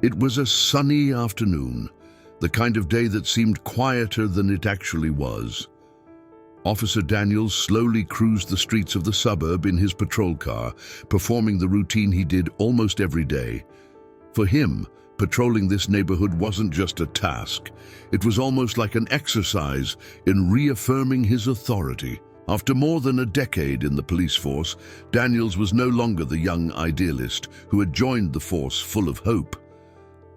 It was a sunny afternoon, the kind of day that seemed quieter than it actually was. Officer Daniels slowly cruised the streets of the suburb in his patrol car, performing the routine he did almost every day. For him, patrolling this neighborhood wasn't just a task. It was almost like an exercise in reaffirming his authority. After more than a decade in the police force, Daniels was no longer the young idealist who had joined the force full of hope.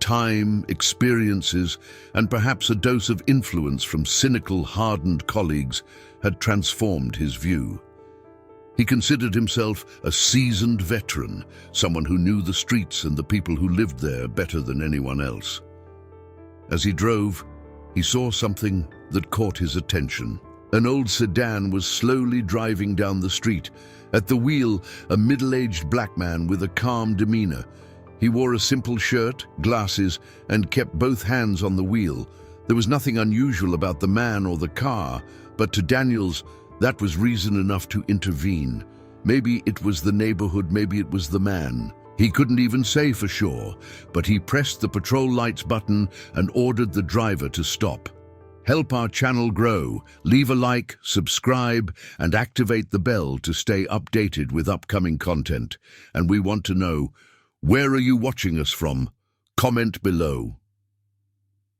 Time, experiences, and perhaps a dose of influence from cynical, hardened colleagues had transformed his view. He considered himself a seasoned veteran, someone who knew the streets and the people who lived there better than anyone else. As he drove, he saw something that caught his attention. An old sedan was slowly driving down the street. At the wheel, a middle-aged black man with a calm demeanor. He wore a simple shirt, glasses, and kept both hands on the wheel. There was nothing unusual about the man or the car, but to Daniels, that was reason enough to intervene. Maybe it was the neighborhood, maybe it was the man. He couldn't even say for sure, but he pressed the patrol lights button and ordered the driver to stop. Help our channel grow. Leave a like, subscribe, and activate the bell to stay updated with upcoming content. And we want to know, where are you watching us from? Comment below.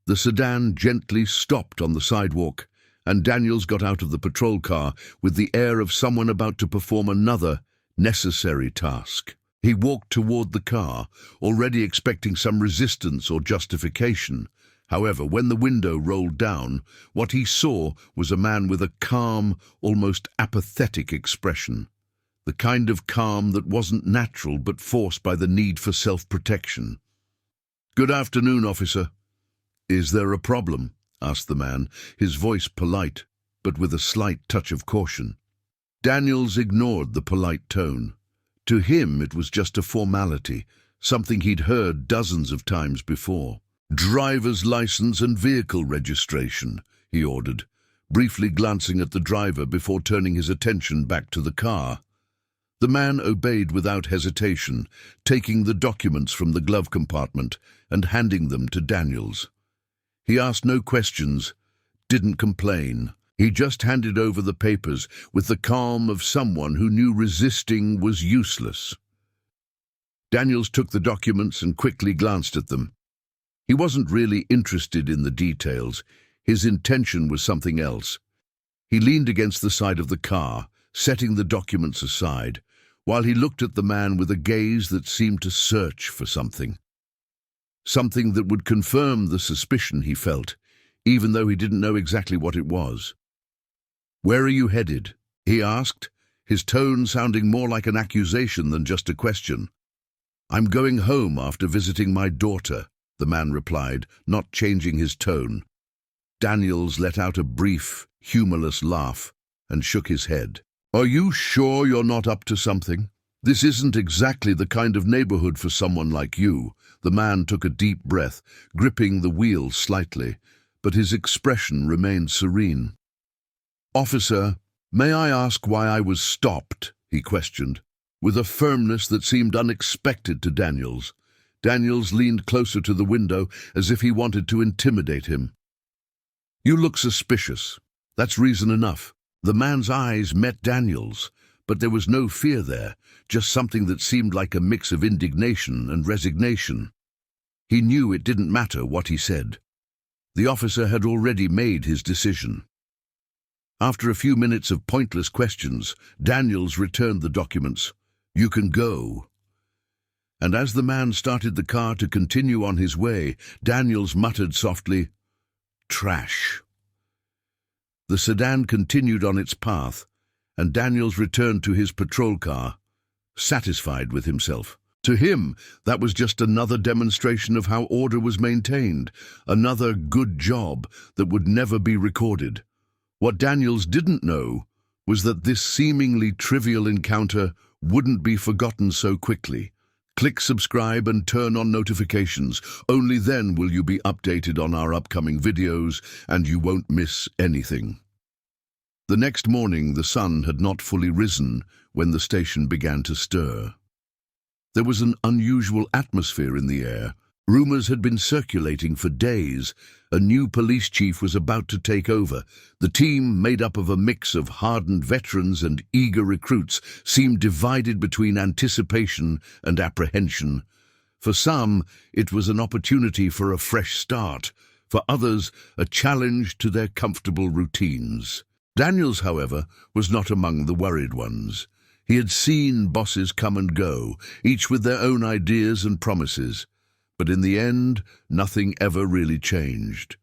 The sedan gently stopped on the sidewalk, and Daniels got out of the patrol car with the air of someone about to perform another necessary task. He walked toward the car, already expecting some resistance or justification. However, when the window rolled down, what he saw was a man with a calm, almost apathetic expression. The kind of calm that wasn't natural but forced by the need for self-protection. "Good afternoon, officer." "Is there a problem?" asked the man, his voice polite, but with a slight touch of caution. Daniels ignored the polite tone. To him, it was just a formality, something he'd heard dozens of times before. "Driver's license and vehicle registration," he ordered, briefly glancing at the driver before turning his attention back to the car. The man obeyed without hesitation, taking the documents from the glove compartment and handing them to Daniels. He asked no questions, didn't complain. He just handed over the papers with the calm of someone who knew resisting was useless. Daniels took the documents and quickly glanced at them. He wasn't really interested in the details. His intention was something else. He leaned against the side of the car, setting the documents aside, while he looked at the man with a gaze that seemed to search for something. Something that would confirm the suspicion he felt, even though he didn't know exactly what it was. "Where are you headed?" he asked, his tone sounding more like an accusation than just a question. "I'm going home after visiting my daughter," the man replied, not changing his tone. Daniels let out a brief, humorless laugh and shook his head. "Are you sure you're not up to something? This isn't exactly the kind of neighborhood for someone like you." The man took a deep breath, gripping the wheel slightly, but his expression remained serene. "Officer, may I ask why I was stopped?" he questioned, with a firmness that seemed unexpected to Daniels. Daniels leaned closer to the window as if he wanted to intimidate him. "You look suspicious. That's reason enough." The man's eyes met Daniels', but there was no fear there, just something that seemed like a mix of indignation and resignation. He knew it didn't matter what he said. The officer had already made his decision. After a few minutes of pointless questions, Daniels returned the documents. "You can go." And as the man started the car to continue on his way, Daniels muttered softly, "Trash." The sedan continued on its path, and Daniels returned to his patrol car, satisfied with himself. To him, that was just another demonstration of how order was maintained, another good job that would never be recorded. What Daniels didn't know was that this seemingly trivial encounter wouldn't be forgotten so quickly. Click subscribe and turn on notifications. Only then will you be updated on our upcoming videos, and you won't miss anything. The next morning, the sun had not fully risen when the station began to stir. There was an unusual atmosphere in the air, Rumors had been circulating for days. A new police chief was about to take over. The team, made up of a mix of hardened veterans and eager recruits, seemed divided between anticipation and apprehension. For some, it was an opportunity for a fresh start. For others, a challenge to their comfortable routines. Daniels, however, was not among the worried ones. He had seen bosses come and go, each with their own ideas and promises. But in the end, nothing ever really changed.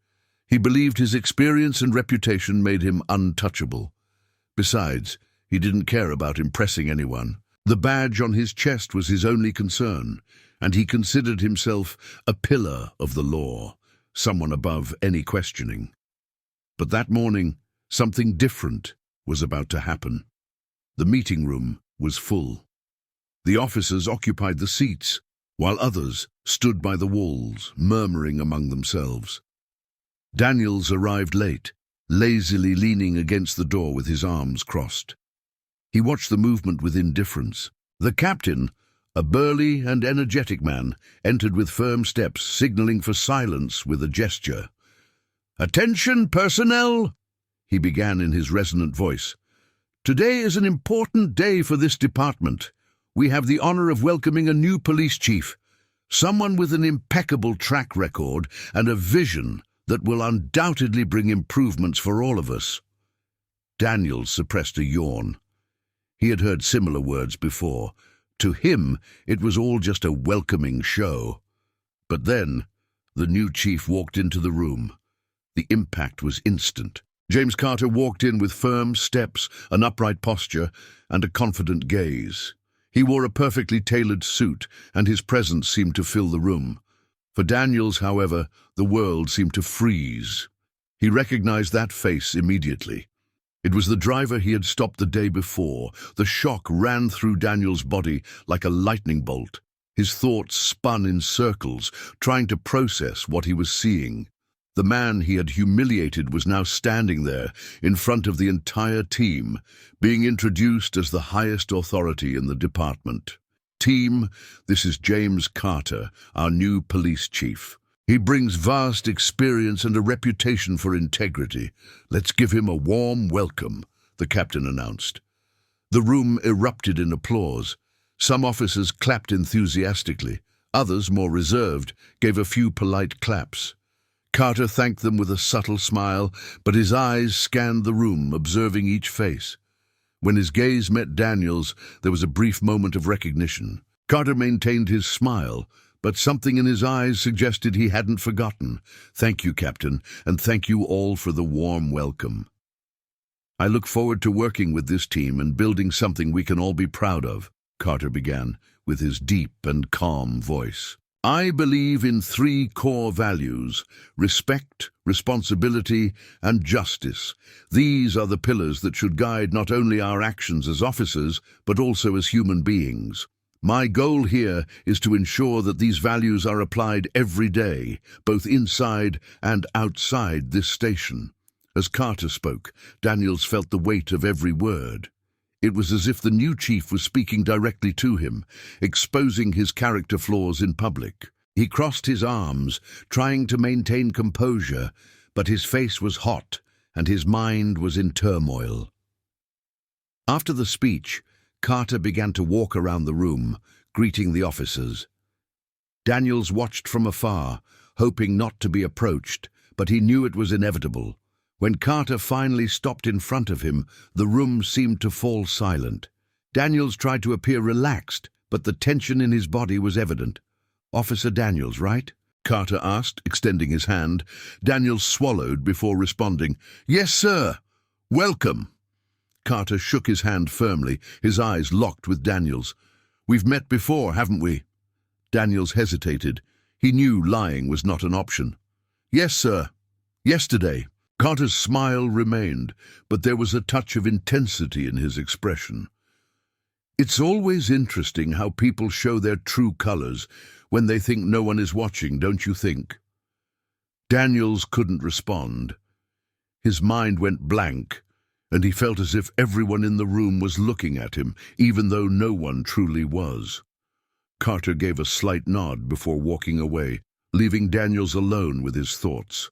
He believed his experience and reputation made him untouchable. Besides, he didn't care about impressing anyone. The badge on his chest was his only concern, and he considered himself a pillar of the law, someone above any questioning. But that morning, something different was about to happen. The meeting room was full. The officers occupied the seats, while others stood by the walls, murmuring among themselves. Daniels arrived late, lazily leaning against the door with his arms crossed. He watched the movement with indifference. The captain, a burly and energetic man, entered with firm steps, signaling for silence with a gesture. "Attention, personnel!" he began in his resonant voice. "Today is an important day for this department. We have the honor of welcoming a new police chief, someone with an impeccable track record and a vision that will undoubtedly bring improvements for all of us." Daniels suppressed a yawn. He had heard similar words before. To him, it was all just a welcoming show. But then, the new chief walked into the room. The impact was instant. James Carter walked in with firm steps, an upright posture, and a confident gaze. He wore a perfectly tailored suit, and his presence seemed to fill the room. For Daniels, however, the world seemed to freeze. He recognized that face immediately. It was the driver he had stopped the day before. The shock ran through Daniels' body like a lightning bolt. His thoughts spun in circles, trying to process what he was seeing. The man he had humiliated was now standing there, in front of the entire team, being introduced as the highest authority in the department. "Team, this is James Carter, our new police chief. He brings vast experience and a reputation for integrity. Let's give him a warm welcome," the captain announced. The room erupted in applause. Some officers clapped enthusiastically. Others, more reserved, gave a few polite claps. Carter thanked them with a subtle smile, but his eyes scanned the room, observing each face. When his gaze met Daniels, there was a brief moment of recognition. Carter maintained his smile, but something in his eyes suggested he hadn't forgotten. "Thank you, Captain, and thank you all for the warm welcome. I look forward to working with this team and building something we can all be proud of," Carter began, with his deep and calm voice. "I believe in 3 core values: respect, responsibility, and justice. These are the pillars that should guide not only our actions as officers, but also as human beings. My goal here is to ensure that these values are applied every day, both inside and outside this station." As Carter spoke, Daniels felt the weight of every word. It was as if the new chief was speaking directly to him, exposing his character flaws in public. He crossed his arms, trying to maintain composure, but his face was hot and his mind was in turmoil. After the speech, Carter began to walk around the room, greeting the officers. Daniels watched from afar, hoping not to be approached, but he knew it was inevitable. When Carter finally stopped in front of him, the room seemed to fall silent. Daniels tried to appear relaxed, but the tension in his body was evident. "Officer Daniels, right?" Carter asked, extending his hand. Daniels swallowed before responding. "Yes, sir. Welcome." Carter shook his hand firmly, his eyes locked with Daniels. "We've met before, haven't we?" Daniels hesitated. He knew lying was not an option. "Yes, sir. Yesterday." Carter's smile remained, but there was a touch of intensity in his expression. "It's always interesting how people show their true colors when they think no one is watching, don't you think?" Daniels couldn't respond. His mind went blank, and he felt as if everyone in the room was looking at him, even though no one truly was. Carter gave a slight nod before walking away. leaving Daniels alone with his thoughts.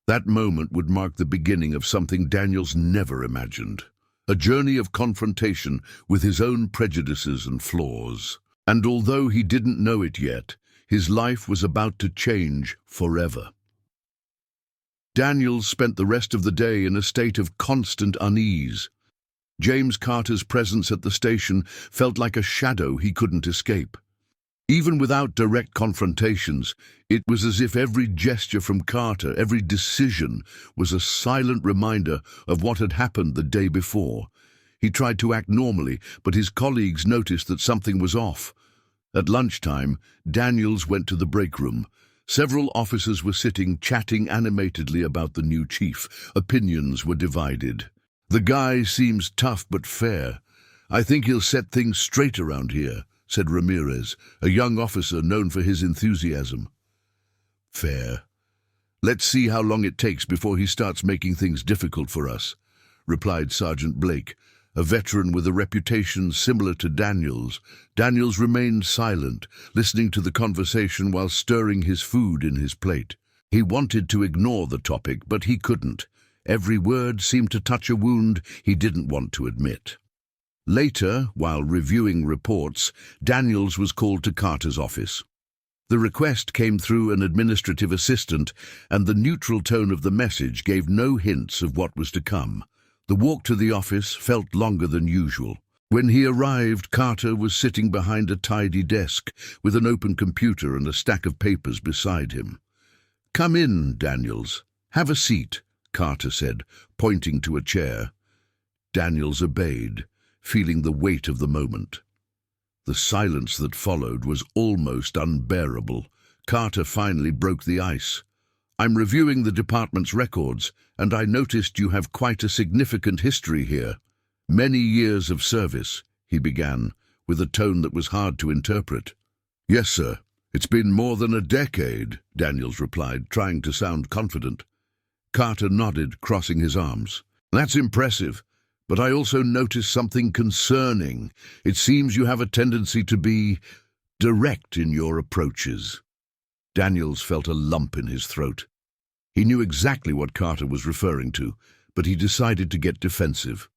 That moment would mark the beginning of something Daniels never imagined, a journey of confrontation with his own prejudices and flaws. And although he didn't know it yet, his life was about to change forever. Daniels spent the rest of the day in a state of constant unease. James Carter's presence at the station felt like a shadow he couldn't escape. Even without direct confrontations, it was as if every gesture from Carter, every decision, was a silent reminder of what had happened the day before. He tried to act normally, but his colleagues noticed that something was off. At lunchtime, Daniels went to the break room. Several officers were sitting, chatting animatedly about the new chief. Opinions were divided. "The guy seems tough but fair. I think he'll set things straight around here," said Ramirez, a young officer known for his enthusiasm. "Fair. Let's see how long it takes before he starts making things difficult for us," replied Sergeant Blake, a veteran with a reputation similar to Daniels. Daniels remained silent, listening to the conversation while stirring his food in his plate. He wanted to ignore the topic, but he couldn't. Every word seemed to touch a wound he didn't want to admit. Later, while reviewing reports, Daniels was called to Carter's office. The request came through an administrative assistant, and the neutral tone of the message gave no hints of what was to come. The walk to the office felt longer than usual. When he arrived, Carter was sitting behind a tidy desk, with an open computer and a stack of papers beside him. "Come in, Daniels. Have a seat," Carter said, pointing to a chair. Daniels obeyed, feeling the weight of the moment. The silence that followed was almost unbearable. Carter finally broke the ice. "I'm reviewing the department's records, and I noticed you have quite a significant history here. Many years of service," he began, with a tone that was hard to interpret. "Yes, sir. It's been more than a decade," Daniels replied, trying to sound confident. Carter nodded, crossing his arms. "That's impressive, but I also noticed something concerning. It seems you have a tendency to be direct in your approaches." Daniels felt a lump in his throat. He knew exactly what Carter was referring to, but he decided to get defensive.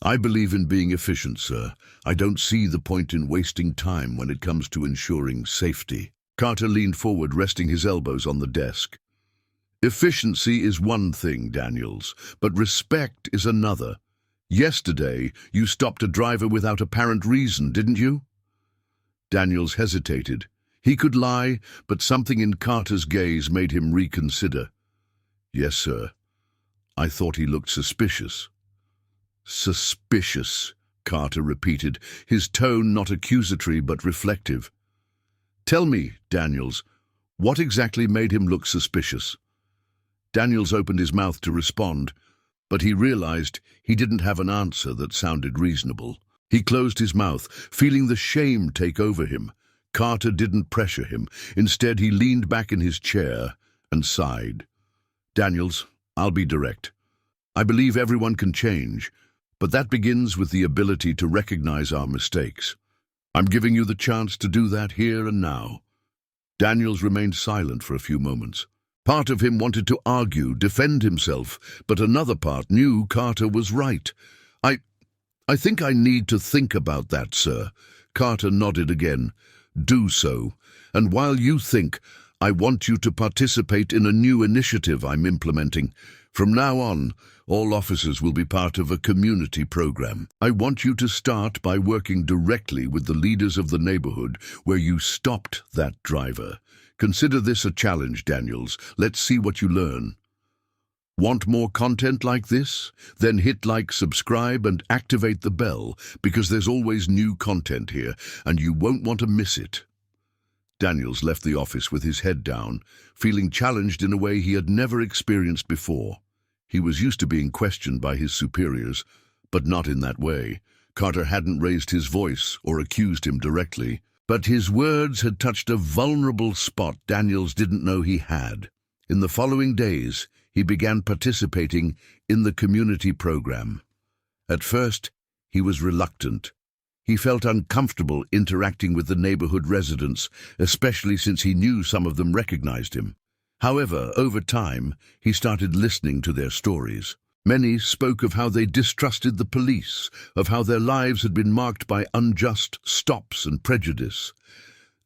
"I believe in being efficient, sir. I don't see the point in wasting time when it comes to ensuring safety." Carter leaned forward, resting his elbows on the desk. "Efficiency is one thing, Daniels, but respect is another. Yesterday, you stopped a driver without apparent reason, didn't you?" Daniels hesitated. He could lie, but something in Carter's gaze made him reconsider. "Yes, sir. I thought he looked suspicious." "Suspicious," Carter repeated, his tone not accusatory but reflective. "Tell me, Daniels, what exactly made him look suspicious?" Daniels opened his mouth to respond, but he realized he didn't have an answer that sounded reasonable. He closed his mouth, feeling the shame take over him. Carter didn't pressure him. Instead, he leaned back in his chair and sighed. "Daniels, I'll be direct. I believe everyone can change, but that begins with the ability to recognize our mistakes. I'm giving you the chance to do that here and now." Daniels remained silent for a few moments. Part of him wanted to argue, defend himself, but another part knew Carter was right. I think I need to think about that, sir." Carter nodded again. "Do so. And while you think, I want you to participate in a new initiative I'm implementing. From now on, all officers will be part of a community program. I want you to start by working directly with the leaders of the neighborhood where you stopped that driver. Consider this a challenge, Daniels. Let's see what you learn. Want more content like this? Then hit like, subscribe, and activate the bell, because there's always new content here, and you won't want to miss it." Daniels left the office with his head down, feeling challenged in a way he had never experienced before. He was used to being questioned by his superiors, but not in that way. Carter hadn't raised his voice or accused him directly, but his words had touched a vulnerable spot Daniels didn't know he had. In the following days, he began participating in the community program. At first, he was reluctant. He felt uncomfortable interacting with the neighborhood residents, especially since he knew some of them recognized him. However, over time, he started listening to their stories. Many spoke of how they distrusted the police, of how their lives had been marked by unjust stops and prejudice.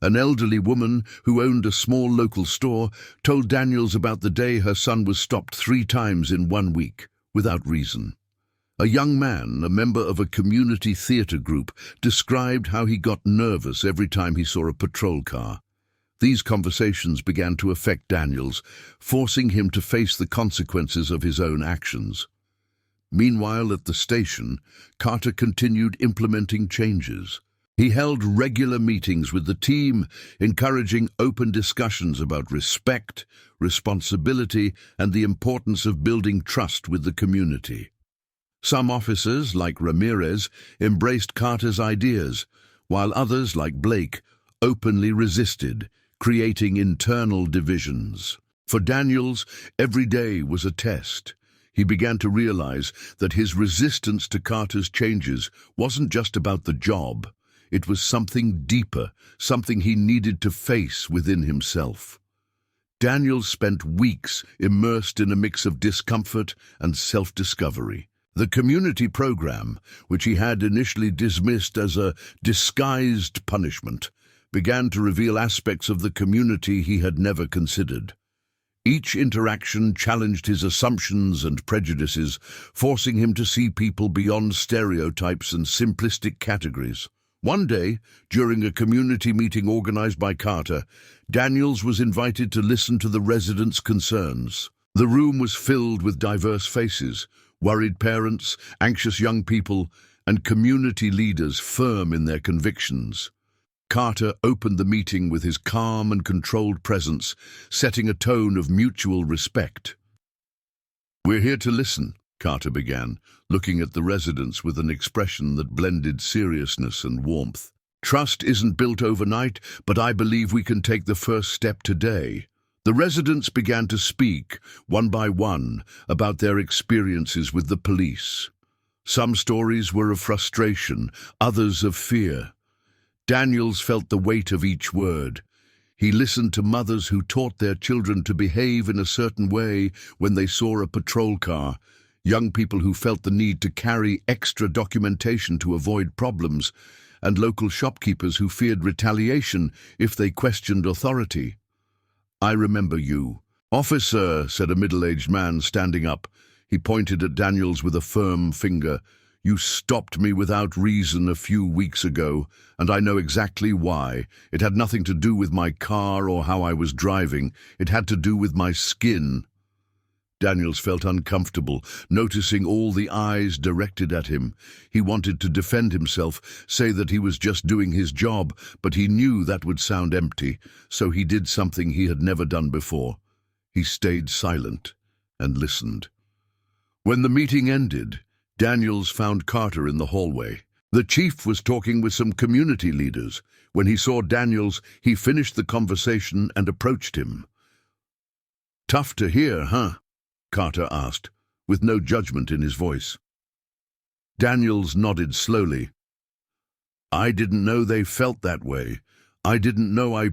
An elderly woman who owned a small local store told Daniels about the day her son was stopped 3 times in 1 week, without reason. A young man, a member of a community theater group, described how he got nervous every time he saw a patrol car. These conversations began to affect Daniels, forcing him to face the consequences of his own actions. Meanwhile, at the station, Carter continued implementing changes. He held regular meetings with the team, encouraging open discussions about respect, responsibility, and the importance of building trust with the community. Some officers, like Ramirez, embraced Carter's ideas, while others, like Blake, openly resisted, creating internal divisions. For Daniels, every day was a test. He began to realize that his resistance to Carter's changes wasn't just about the job. It was something deeper, something he needed to face within himself. Daniels spent weeks immersed in a mix of discomfort and self-discovery. The community program, which he had initially dismissed as a disguised punishment, began to reveal aspects of the community he had never considered. Each interaction challenged his assumptions and prejudices, forcing him to see people beyond stereotypes and simplistic categories. One day, during a community meeting organized by Carter, Daniels was invited to listen to the residents' concerns. The room was filled with diverse faces, worried parents, anxious young people, and community leaders firm in their convictions. Carter opened the meeting with his calm and controlled presence, setting a tone of mutual respect. "We're here to listen," Carter began, looking at the residents with an expression that blended seriousness and warmth. "Trust isn't built overnight, but I believe we can take the first step today." The residents began to speak, one by one, about their experiences with the police. Some stories were of frustration, others of fear. Daniels felt the weight of each word. He listened to mothers who taught their children to behave in a certain way when they saw a patrol car, young people who felt the need to carry extra documentation to avoid problems, and local shopkeepers who feared retaliation if they questioned authority. "I remember you." "Officer," said a middle-aged man standing up. He pointed at Daniels with a firm finger. "You stopped me without reason a few weeks ago, and I know exactly why. It had nothing to do with my car or how I was driving. It had to do with my skin." Daniels felt uncomfortable, noticing all the eyes directed at him. He wanted to defend himself, say that he was just doing his job, but he knew that would sound empty, so he did something he had never done before. He stayed silent and listened. When the meeting ended, Daniels found Carter in the hallway. The chief was talking with some community leaders. When he saw Daniels, he finished the conversation and approached him. "Tough to hear, huh?" Carter asked, with no judgment in his voice. Daniels nodded slowly. "I didn't know they felt that way. I didn't know I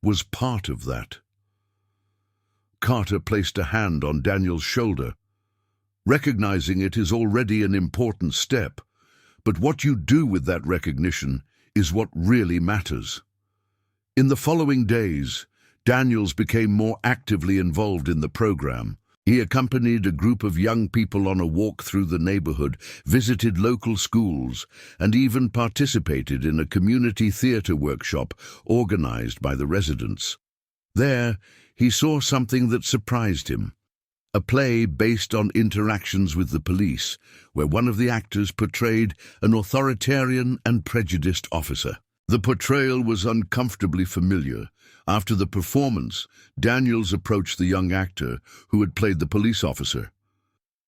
was part of that." Carter placed a hand on Daniels' shoulder. "Recognizing it is already an important step, but what you do with that recognition is what really matters." In the following days, Daniels became more actively involved in the program. He accompanied a group of young people on a walk through the neighborhood, visited local schools, and even participated in a community theater workshop organized by the residents. There, he saw something that surprised him. A play based on interactions with the police, where one of the actors portrayed an authoritarian and prejudiced officer. The portrayal was uncomfortably familiar. After the performance, Daniels approached the young actor who had played the police officer.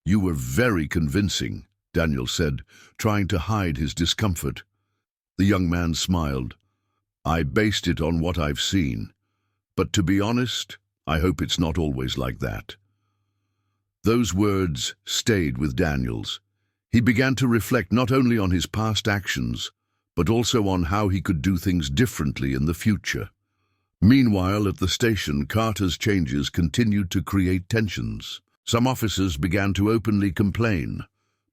"You were very convincing," Daniels said, trying to hide his discomfort. The young man smiled. "I based it on what I've seen. But to be honest, I hope it's not always like that." Those words stayed with Daniels. He began to reflect not only on his past actions, but also on how he could do things differently in the future. Meanwhile, at the station, Carter's changes continued to create tensions. Some officers began to openly complain.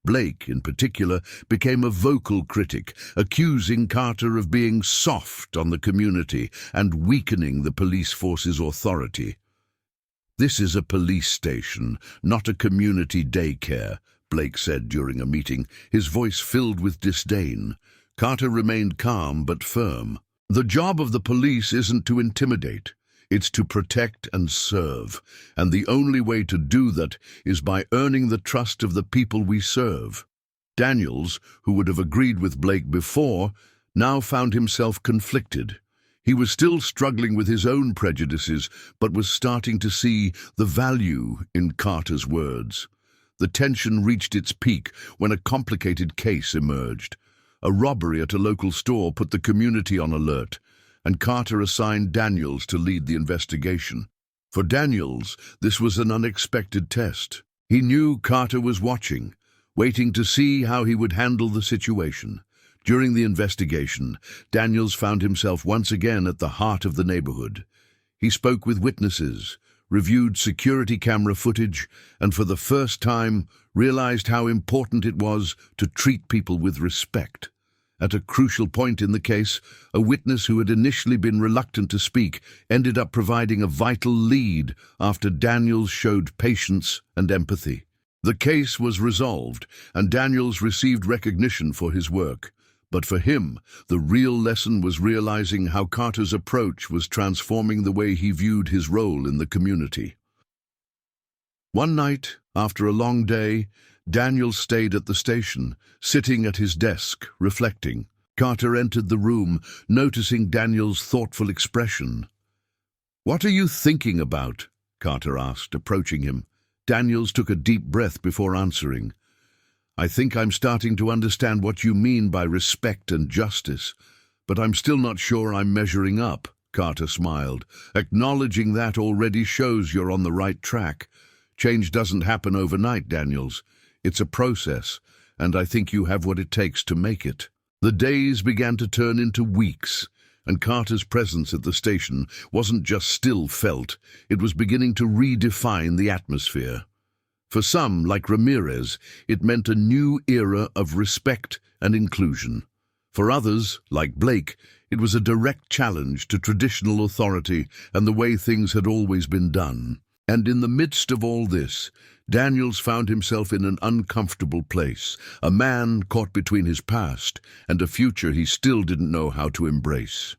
Blake, in particular, became a vocal critic, accusing Carter of being soft on the community and weakening the police force's authority. "This is a police station, not a community daycare," Blake said during a meeting, his voice filled with disdain. Carter remained calm but firm. "The job of the police isn't to intimidate. It's to protect and serve, and the only way to do that is by earning the trust of the people we serve." Daniels, who would have agreed with Blake before, now found himself conflicted. He was still struggling with his own prejudices, but was starting to see the value in Carter's words. The tension reached its peak when a complicated case emerged. A robbery at a local store put the community on alert, and Carter assigned Daniels to lead the investigation. For Daniels, this was an unexpected test. He knew Carter was watching, waiting to see how he would handle the situation. During the investigation, Daniels found himself once again at the heart of the neighborhood. He spoke with witnesses, reviewed security camera footage, and for the first time realized how important it was to treat people with respect. At a crucial point in the case, a witness who had initially been reluctant to speak ended up providing a vital lead after Daniels showed patience and empathy. The case was resolved, and Daniels received recognition for his work. But for him, the real lesson was realizing how Carter's approach was transforming the way he viewed his role in the community. One night, after a long day, Daniels stayed at the station, sitting at his desk, reflecting. Carter entered the room, noticing Daniels' thoughtful expression. "What are you thinking about?" Carter asked, approaching him. Daniels took a deep breath before answering. "I think I'm starting to understand what you mean by respect and justice, but I'm still not sure I'm measuring up," Carter smiled. "Acknowledging that already shows you're on the right track. Change doesn't happen overnight, Daniels. It's a process, and I think you have what it takes to make it." The days began to turn into weeks, and Carter's presence at the station wasn't just still felt, it was beginning to redefine the atmosphere. For some, like Ramirez, it meant a new era of respect and inclusion. For others, like Blake, it was a direct challenge to traditional authority and the way things had always been done. And in the midst of all this, Daniels found himself in an uncomfortable place, a man caught between his past and a future he still didn't know how to embrace.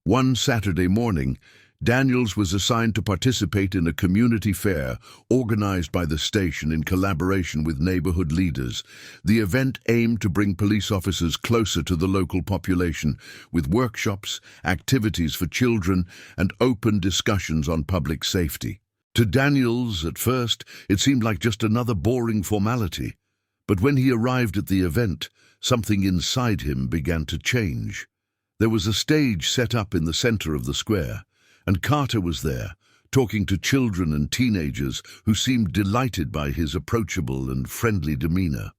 One Saturday morning, Daniels was assigned to participate in a community fair organized by the station in collaboration with neighborhood leaders. The event aimed to bring police officers closer to the local population, with workshops, activities for children, and open discussions on public safety. To Daniels, at first, it seemed like just another boring formality. But when he arrived at the event, something inside him began to change. There was a stage set up in the center of the square, and Carter was there, talking to children and teenagers who seemed delighted by his approachable and friendly demeanor.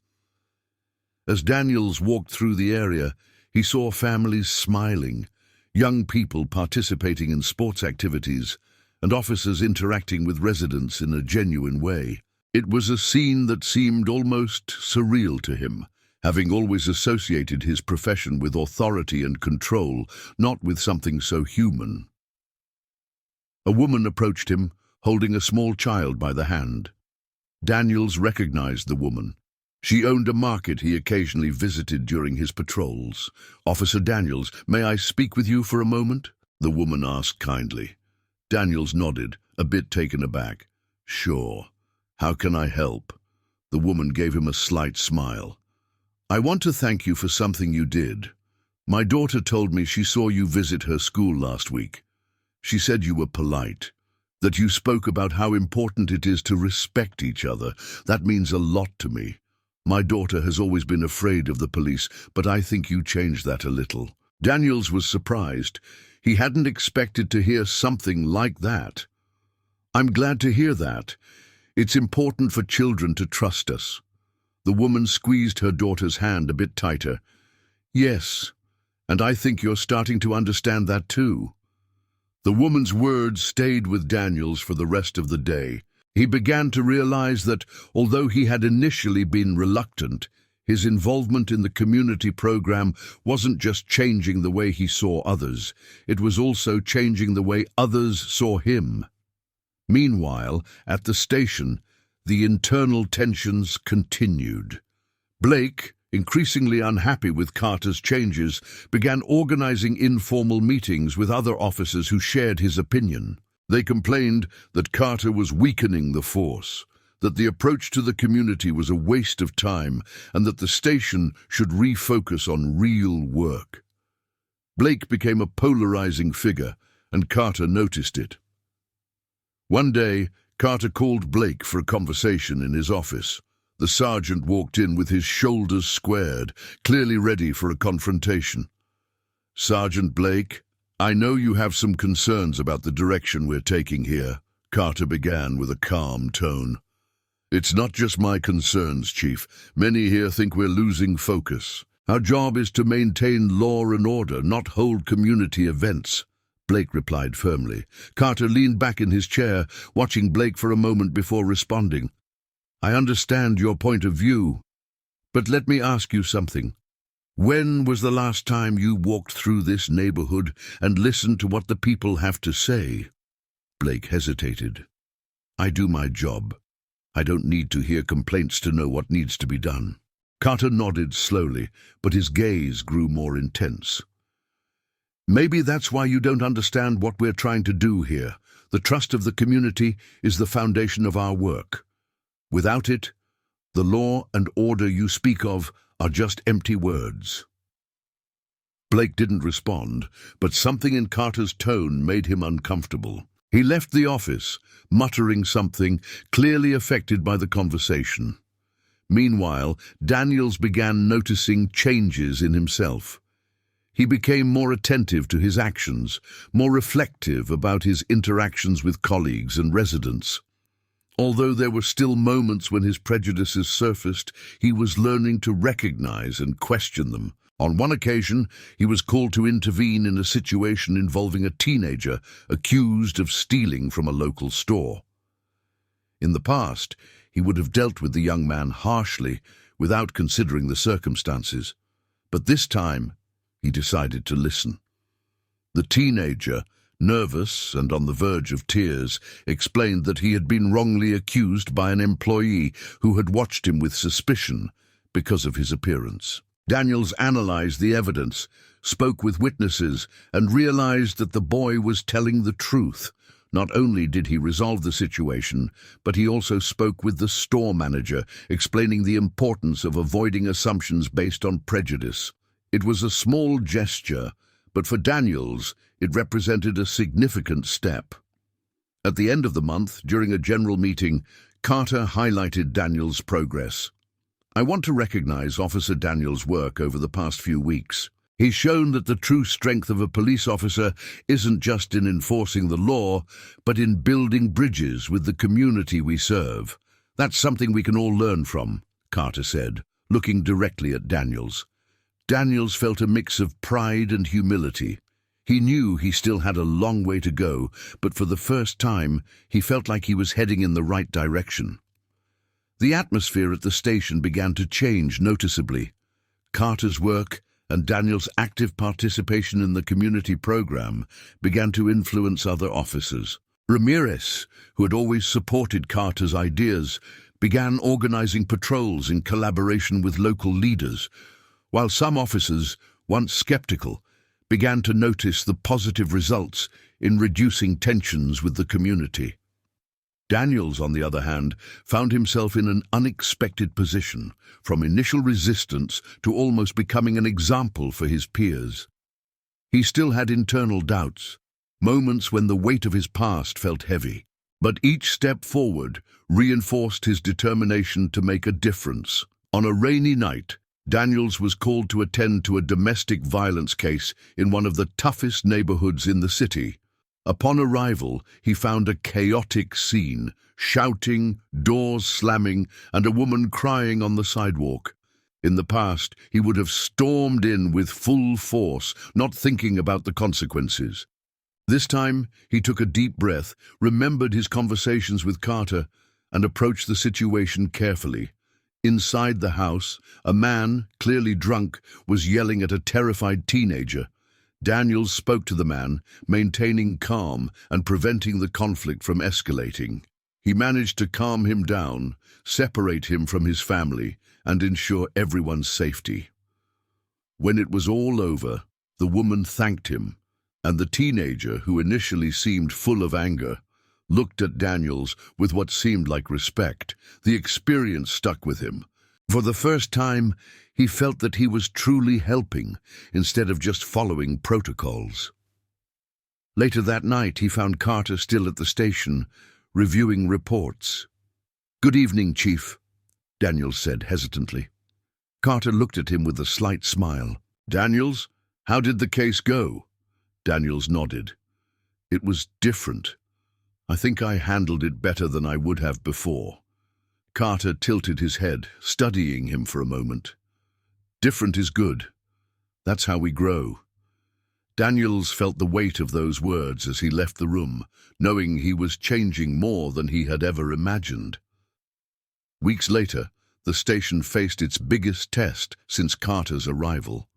As Daniels walked through the area, he saw families smiling, young people participating in sports activities, and officers interacting with residents in a genuine way. It was a scene that seemed almost surreal to him, having always associated his profession with authority and control, not with something so human. A woman approached him, holding a small child by the hand. Daniels recognized the woman. She owned a market he occasionally visited during his patrols. "Officer Daniels, may I speak with you for a moment?" the woman asked kindly. Daniels nodded, a bit taken aback. "Sure. How can I help?" The woman gave him a slight smile. "I want to thank you for something you did. My daughter told me she saw you visit her school last week. She said you were polite, that you spoke about how important it is to respect each other. That means a lot to me. My daughter has always been afraid of the police, but I think you changed that a little." Daniels was surprised. He hadn't expected to hear something like that. "I'm glad to hear that. It's important for children to trust us." The woman squeezed her daughter's hand a bit tighter. Yes, and I think you're starting to understand that too. The woman's words stayed with Daniels for the rest of the day. He began to realize that, although he had initially been reluctant, his involvement in the community program wasn't just changing the way he saw others, it was also changing the way others saw him. Meanwhile, at the station, the internal tensions continued. Blake, increasingly unhappy with Carter's changes, began organizing informal meetings with other officers who shared his opinion. They complained that Carter was weakening the force, that the approach to the community was a waste of time, and that the station should refocus on real work. Blake became a polarizing figure, and Carter noticed it. One day, Carter called Blake for a conversation in his office. The sergeant walked in with his shoulders squared, clearly ready for a confrontation. "Sergeant Blake, I know you have some concerns about the direction we're taking here," Carter began with a calm tone. "It's not just my concerns, Chief. Many here think we're losing focus. Our job is to maintain law and order, not hold community events," Blake replied firmly. Carter leaned back in his chair, watching Blake for a moment before responding. "I understand your point of view, but let me ask you something. When was the last time you walked through this neighborhood and listened to what the people have to say?" Blake hesitated. "I do my job. I don't need to hear complaints to know what needs to be done." Carter nodded slowly, but his gaze grew more intense. "Maybe that's why you don't understand what we're trying to do here. The trust of the community is the foundation of our work. Without it, the law and order you speak of are just empty words." Blake didn't respond, but something in Carter's tone made him uncomfortable. He left the office, muttering something, clearly affected by the conversation. Meanwhile, Daniels began noticing changes in himself. He became more attentive to his actions, more reflective about his interactions with colleagues and residents. Although there were still moments when his prejudices surfaced, he was learning to recognize and question them. On one occasion, he was called to intervene in a situation involving a teenager accused of stealing from a local store. In the past, he would have dealt with the young man harshly without considering the circumstances. But this time, he decided to listen. The teenager, nervous and on the verge of tears, explained that he had been wrongly accused by an employee who had watched him with suspicion because of his appearance. Daniels analyzed the evidence, spoke with witnesses, and realized that the boy was telling the truth. Not only did he resolve the situation, but he also spoke with the store manager, explaining the importance of avoiding assumptions based on prejudice. It was a small gesture, but for Daniels, it represented a significant step. At the end of the month, during a general meeting, Carter highlighted Daniels' progress. "I want to recognize Officer Daniels' work over the past few weeks. He's shown that the true strength of a police officer isn't just in enforcing the law, but in building bridges with the community we serve. That's something we can all learn from," Carter said, looking directly at Daniels. Daniels felt a mix of pride and humility. He knew he still had a long way to go, but for the first time, he felt like he was heading in the right direction. The atmosphere at the station began to change noticeably. Carter's work and Daniels' active participation in the community program began to influence other officers. Ramirez, who had always supported Carter's ideas, began organizing patrols in collaboration with local leaders, while some officers, once skeptical, began to notice the positive results in reducing tensions with the community. Daniels, on the other hand, found himself in an unexpected position, from initial resistance to almost becoming an example for his peers. He still had internal doubts, moments when the weight of his past felt heavy, but each step forward reinforced his determination to make a difference. On a rainy night, Daniels was called to attend to a domestic violence case in one of the toughest neighborhoods in the city. Upon arrival, he found a chaotic scene, shouting, doors slamming, and a woman crying on the sidewalk. In the past, he would have stormed in with full force, not thinking about the consequences. This time, he took a deep breath, remembered his conversations with Carter, and approached the situation carefully. Inside the house, a man, clearly drunk, was yelling at a terrified teenager. Daniels spoke to the man, maintaining calm and preventing the conflict from escalating. He managed to calm him down, separate him from his family, and ensure everyone's safety. When it was all over, the woman thanked him, and the teenager, who initially seemed full of anger, looked at Daniels with what seemed like respect. The experience stuck with him. For the first time, he felt that he was truly helping, instead of just following protocols. Later that night, he found Carter still at the station, reviewing reports. "Good evening, Chief," Daniels said hesitantly. Carter looked at him with a slight smile. "Daniels, how did the case go?" Daniels nodded. "It was different. I think I handled it better than I would have before." Carter tilted his head, studying him for a moment. "Different is good. That's how we grow." Daniels felt the weight of those words as he left the room, knowing he was changing more than he had ever imagined. Weeks later, the station faced its biggest test since Carter's arrival.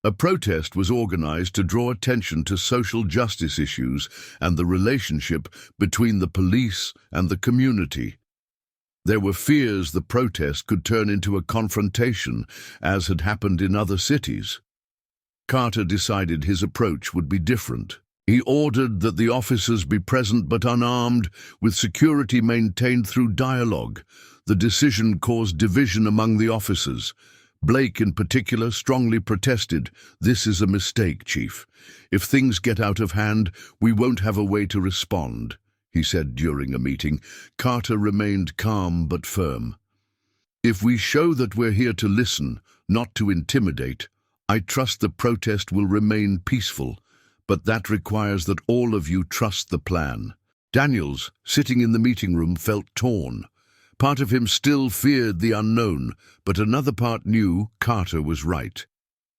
A protest was organized to draw attention to social justice issues and the relationship between the police and the community. There were fears the protest could turn into a confrontation, as had happened in other cities. Carter decided his approach would be different. He ordered that the officers be present but unarmed, with security maintained through dialogue. The decision caused division among the officers. Blake, in particular, strongly protested. "This is a mistake, Chief. If things get out of hand, we won't have a way to respond," he said during a meeting. Carter remained calm but firm. "If we show that we're here to listen, not to intimidate, I trust the protest will remain peaceful, but that requires that all of you trust the plan." Daniels, sitting in the meeting room, felt torn. Part of him still feared the unknown, but another part knew Carter was right.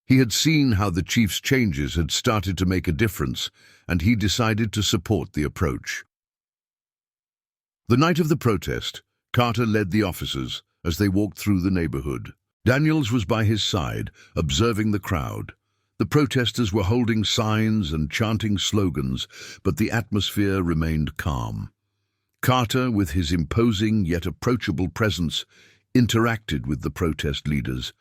He had seen how the chief's changes had started to make a difference, and he decided to support the approach. The night of the protest, Carter led the officers as they walked through the neighborhood. Daniels was by his side, observing the crowd. The protesters were holding signs and chanting slogans, but the atmosphere remained calm. Carter, with his imposing yet approachable presence, interacted with the protest leaders,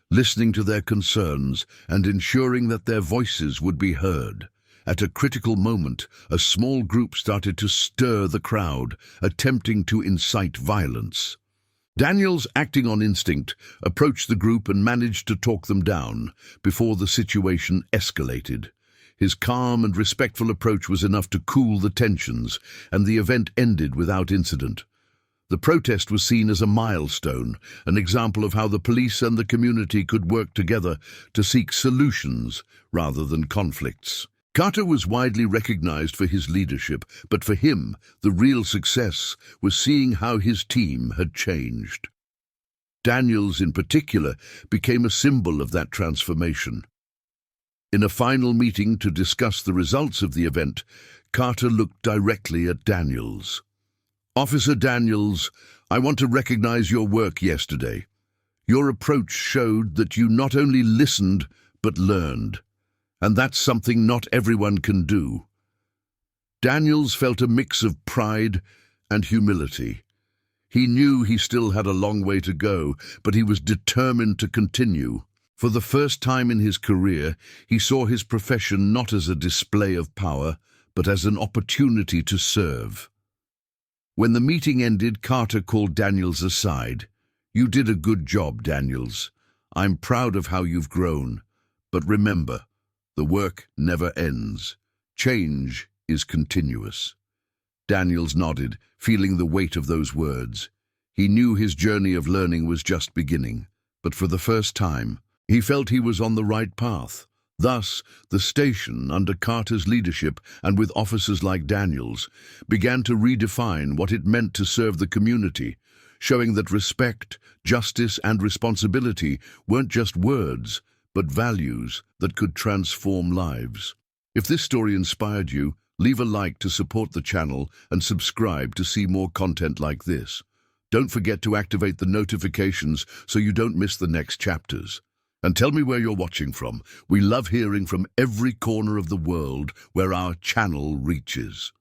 listening to their concerns and ensuring that their voices would be heard. At a critical moment, a small group started to stir the crowd, attempting to incite violence. Daniels, acting on instinct, approached the group and managed to talk them down before the situation escalated. His calm and respectful approach was enough to cool the tensions, and the event ended without incident. The protest was seen as a milestone, an example of how the police and the community could work together to seek solutions rather than conflicts. Carter was widely recognized for his leadership, but for him, the real success was seeing how his team had changed. Daniels, in particular, became a symbol of that transformation. In a final meeting to discuss the results of the event, Carter looked directly at Daniels. "Officer Daniels, I want to recognize your work yesterday. Your approach showed that you not only listened, but learned. And that's something not everyone can do." Daniels felt a mix of pride and humility. He knew he still had a long way to go, but he was determined to continue. For the first time in his career, he saw his profession not as a display of power, but as an opportunity to serve. When the meeting ended, Carter called Daniels aside. "You did a good job, Daniels. I'm proud of how you've grown. But remember, the work never ends. Change is continuous." Daniels nodded, feeling the weight of those words. He knew his journey of learning was just beginning, but for the first time, he felt he was on the right path. Thus, the station, under Carter's leadership and with officers like Daniels, began to redefine what it meant to serve the community. showing that respect, justice, and responsibility weren't just words, but values that could transform lives. If this story inspired you, leave a like to support the channel and subscribe to see more content like this. Don't forget to activate the notifications so you don't miss the next chapters. And tell me where you're watching from. We love hearing from every corner of the world where our channel reaches.